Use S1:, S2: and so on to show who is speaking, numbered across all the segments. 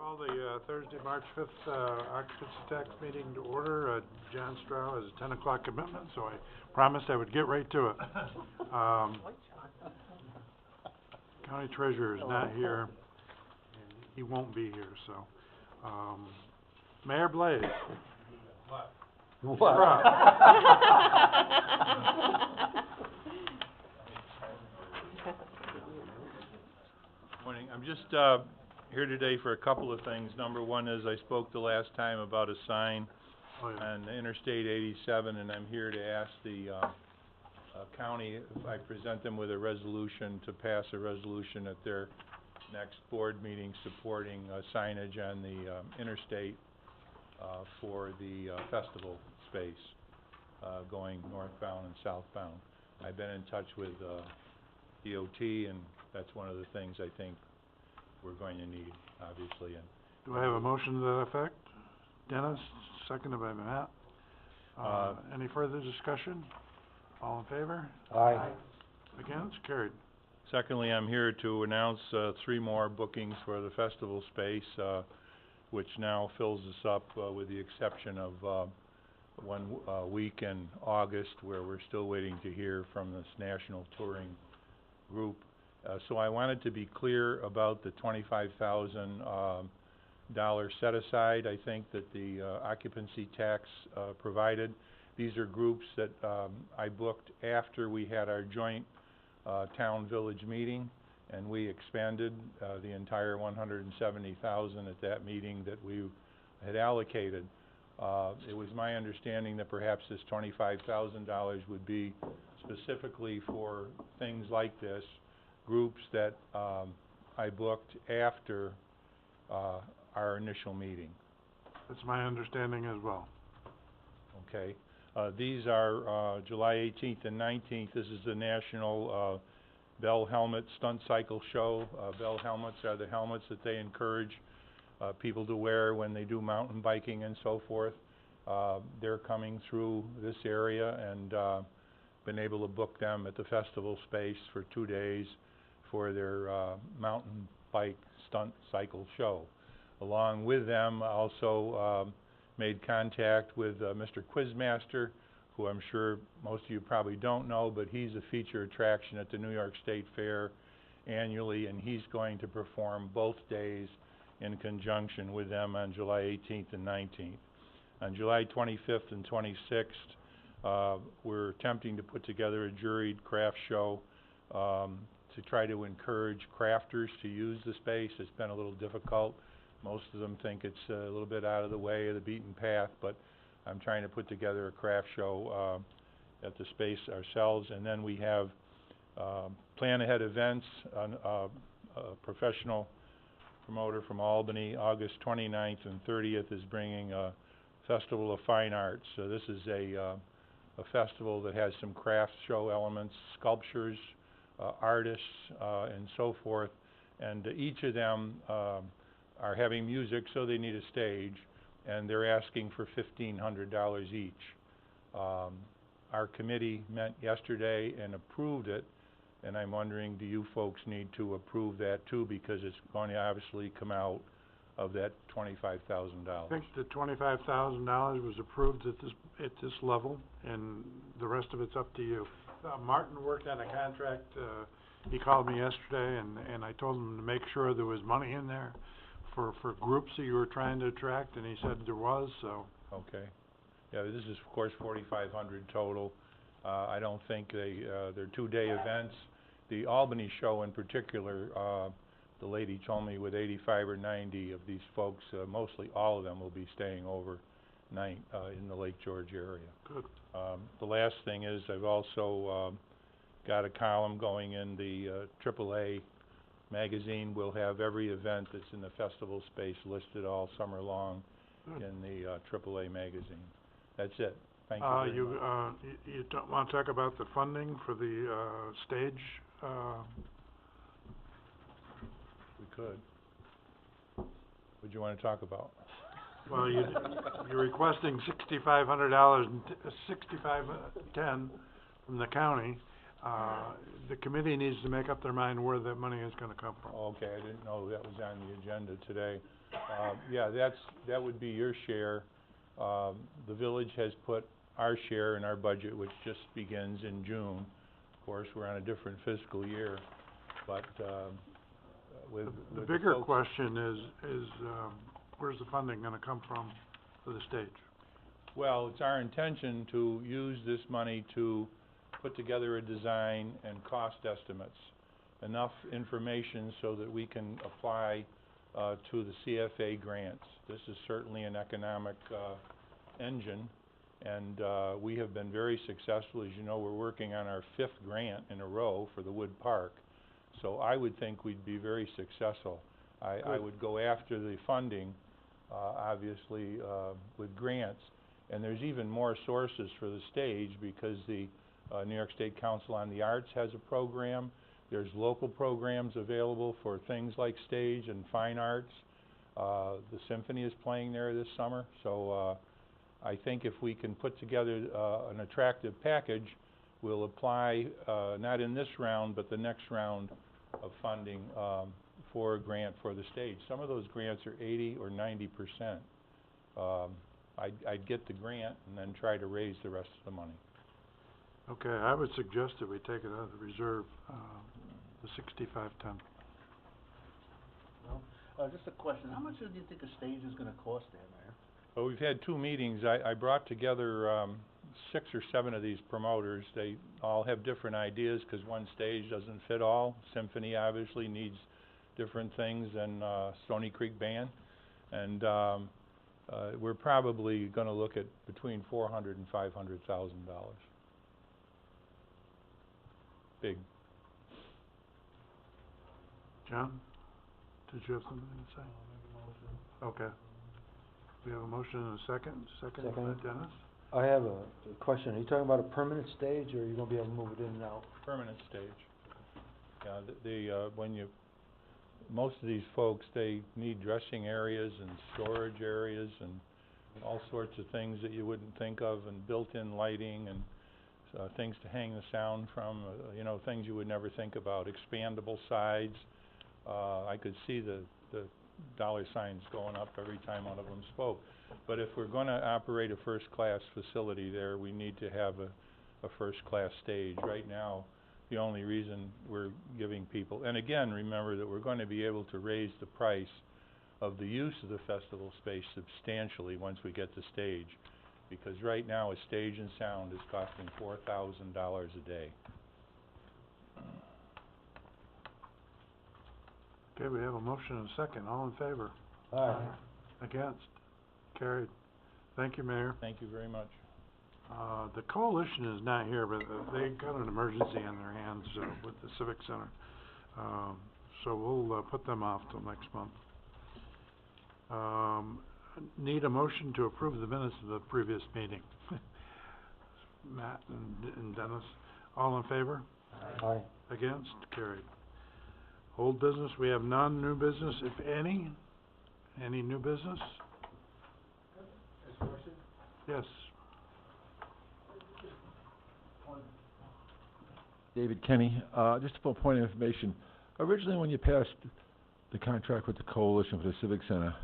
S1: Call the Thursday, March 5th occupancy tax meeting to order. John Stroh has a 10 o'clock commitment, so I promised I would get right to it. County treasurer is not here, and he won't be here, so. Mayor Blaze.
S2: What?
S1: You're up.
S2: Morning. I'm just here today for a couple of things. Number one is I spoke the last time about a sign on Interstate 87, and I'm here to ask the county if I present them with a resolution to pass a resolution at their next board meeting supporting signage on the interstate for the festival space going northbound and southbound. I've been in touch with DOT, and that's one of the things I think we're going to need, obviously. And
S1: do I have a motion to that effect? Dennis, seconded by Matt. Any further discussion? All in favor?
S3: Aye.
S1: Against? Carried.
S2: secondly, I'm here to announce 3 more bookings for the festival space, which now fills us up with the exception of one week in August, where we're still waiting to hear from this national touring group. So I wanted to be clear about the $25,000 set aside, I think, that the occupancy tax provided. These are groups that I booked after we had our joint town-village meeting, and we expanded the entire $170,000 at that meeting that we had allocated. It was my understanding that perhaps this $25,000 would be specifically for things like this, groups that I booked after our initial meeting.
S1: That's my understanding as well.
S2: Okay. These are July 18th and 19th. This is the National Bell Helmet Stunt Cycle Show. Bell helmets are the helmets that they encourage people to wear when they do mountain biking and so forth. They're coming through this area, and been able to book them at the festival space for 2 days for their mountain bike stunt cycle show. Along with them, I also made contact with Mr. Quizmaster, who I'm sure most of you probably don't know, but he's a feature attraction at the New York State Fair annually, and he's going to perform both days in conjunction with them on July 18th and 19th. On July 25th and 26th, we're attempting to put together a juried craft show to try to encourage crafters to use the space. It's been a little difficult. Most of them think it's a little bit out of the way of the beaten path, but I'm trying to put together a craft show at the space ourselves. And then we have plan ahead events. A professional promoter from Albany, August 29th and 30th, is bringing a Festival of Fine Arts. So this is a festival that has some craft show elements, sculptures, artists, and so forth. And each of them are having music, so they need a stage, and they're asking for $1,500 each. Our committee met yesterday and approved it, and I'm wondering, do you folks need to approve that too, because it's going to obviously come out of that $25,000?
S1: I think the $25,000 was approved at this level, and the rest of it's up to you. Martin worked on a contract. He called me yesterday, and I told him to make sure there was money in there for groups that you were trying to attract, and he said there was, so. Okay.
S2: Yeah, this is, of course, $4,500 total. I don't think they're 2-day events. The Albany show in particular, the lady told me with 85 or 90 of these folks, mostly all of them will be staying overnight in the Lake George area.
S1: Good.
S2: The last thing is I've also got a column going in the AAA magazine. We'll have every event that's in the festival space listed all summer long in the AAA magazine. That's it. Thank you very much.
S1: You don't want to talk about the funding for the stage?
S2: We could. What do you want to talk about?
S1: Well, you're requesting $6,500 and $6,510 from the county. The committee needs to make up their mind where that money is gonna come from.
S2: Okay, I didn't know that was on the agenda today. Yeah, that would be your share. The village has put our share in our budget, which just begins in June. Of course, we're on a different fiscal year, but, with
S1: The
S2: the
S1: bigger
S2: folks-
S1: question is, where's the funding gonna come from for the stage?
S2: Well, it's our intention to use this money to put together a design and cost estimates. Enough information so that we can apply to the CFA grants. This is certainly an economic engine, and we have been very successful. As you know, we're working on our 5th grant in a row for the Wood Park. So I would think we'd be very successful. I would go after the funding, obviously, with grants. And there's even more sources for the stage because the New York State Council on the Arts has a program. There's local programs available for things like stage and fine arts. The symphony is playing there this summer. So I think if we can put together an attractive package, we'll apply, not in this round, but the next round of funding for a grant for the stage. Some of those grants are 80 or 90%. I'd get the grant and then try to raise the rest of the money.
S1: Okay, I would suggest that we take it out of the reserve, the 6510.
S3: Well, just a question, how much do you think a stage is gonna cost there, Mayor?
S2: Well, we've had 2 meetings. I brought together 6 or 7 of these promoters. They all have different ideas because one stage doesn't fit all. Symphony obviously needs different things than Stony Creek Band. And we're probably gonna look at between $400,000 and $500,000. Big.
S1: John, did you have something to say? Okay. We have a motion and a second by
S4: Second.
S1: Dennis.
S4: I have a question. Are you talking about a permanent stage, or are you gonna be able to move it in and out?
S2: Permanent stage. Yeah, most of these folks, they need dressing areas and storage areas and all sorts of things that you wouldn't think of, and built-in lighting and things to hang the sound from, you know, things you would never think about. Expandable sides. I could see the dollar signs going up every time one of them spoke. But if we're gonna operate a first-class facility there, we need to have a first-class stage. Right now, the only reason we're giving people, and again, remember that we're going to be able to raise the price of the use of the festival space substantially once we get the stage, because right now a stage and sound is costing $4,000 a day.
S1: Okay, we have a motion and a second. All in favor?
S4: Aye.
S1: Against? Carried. Thank you, Mayor.
S2: Thank you very much.
S1: The coalition is not here, but they got an emergency on their hands with the Civic Center. So we'll put them off till next month. Need a motion to approve the minutes of the previous meeting. Matt and Dennis, all in favor?
S4: Aye.
S1: Against? Carried. Old business, we have none. New business, if any? Any new business? Yes.
S5: David Kenny, just for a point of information, originally when you passed the contract with the coalition for the Civic Center,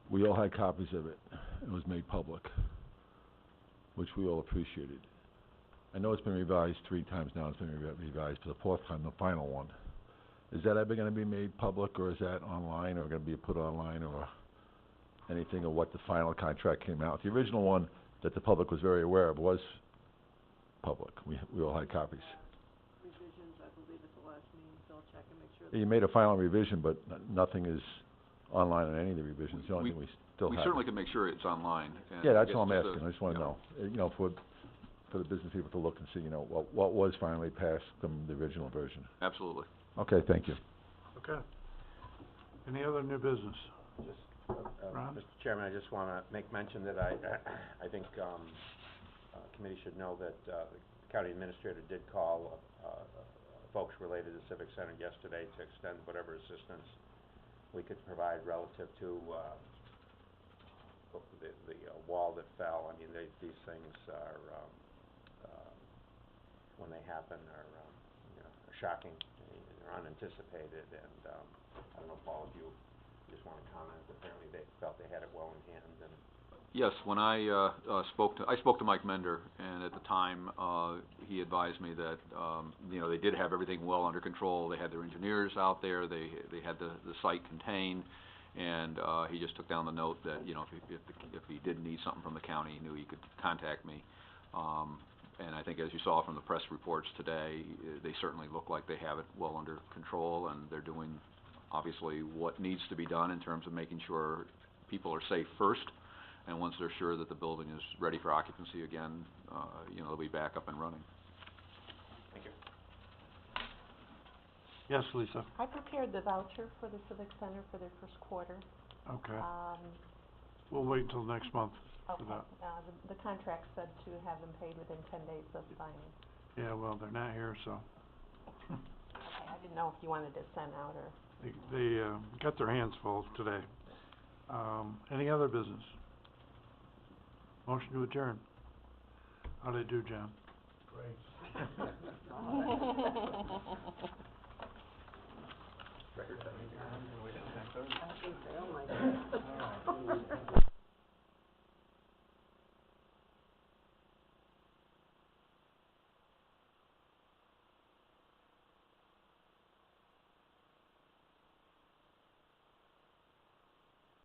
S5: we all had copies of it. It was made public, which we all appreciated. I know it's been revised 3 times now. It's been revised for the 4th time, the final one. Is that ever going to be made public, or is that online, or going to be put online, or anything of what the final contract came out? The original one that the public was very aware of was public. We all had copies.
S6: Revisions, I believe, at the last meeting, so I'll check and make sure.
S5: You made a final revision, but nothing is online on any of the revisions. The only thing we still have.
S7: We certainly can make sure it's online. And
S5: Yeah,
S7: I
S5: that's
S7: guess
S5: all I'm
S7: just
S5: asking. I just want to know, you know, for the business people to look and see, you know, what was finally passed from the original version.
S7: Absolutely.
S5: Okay, thank you.
S1: Okay. Any other new business? Ron?
S8: Mr. Chairman, I just want to make mention that I think committee should know that the county administrator did call folks related to Civic Center yesterday to extend whatever assistance we could provide relative to the wall that fell. I mean, these things are when they happen are, are shocking, they're unanticipated, and, I don't know if all of you just wanna comment, apparently they felt they had it well in hand, and
S7: Yes, when I spoke to Mike Mender, and at the time, he advised me that, they did have everything well under control. They had their engineers out there, they had the site contained, and, he just took down the note that, if he did need something from the county, he knew he could contact me. And I think as you saw from the press reports today, they certainly look like they have it well under control, and they're doing, obviously, what needs to be done in terms of making sure people are safe first. And once they're sure that the building is ready for occupancy again, they'll be back up and running.
S8: thank you.
S1: Yes, Lisa?
S6: I prepared the voucher for the Civic Center for their first quarter.
S1: Okay. We'll wait until next month for
S6: Okay,
S1: that.
S6: the contract said to have them paid within 10 days of signing.
S1: Yeah, well, they're not here, so.
S6: Okay, I didn't know if you wanted to send out or...
S1: They got their hands full today. Any other business? Motion to adjourn. How'd I do, John?
S8: Record time.
S3: Oh, my God.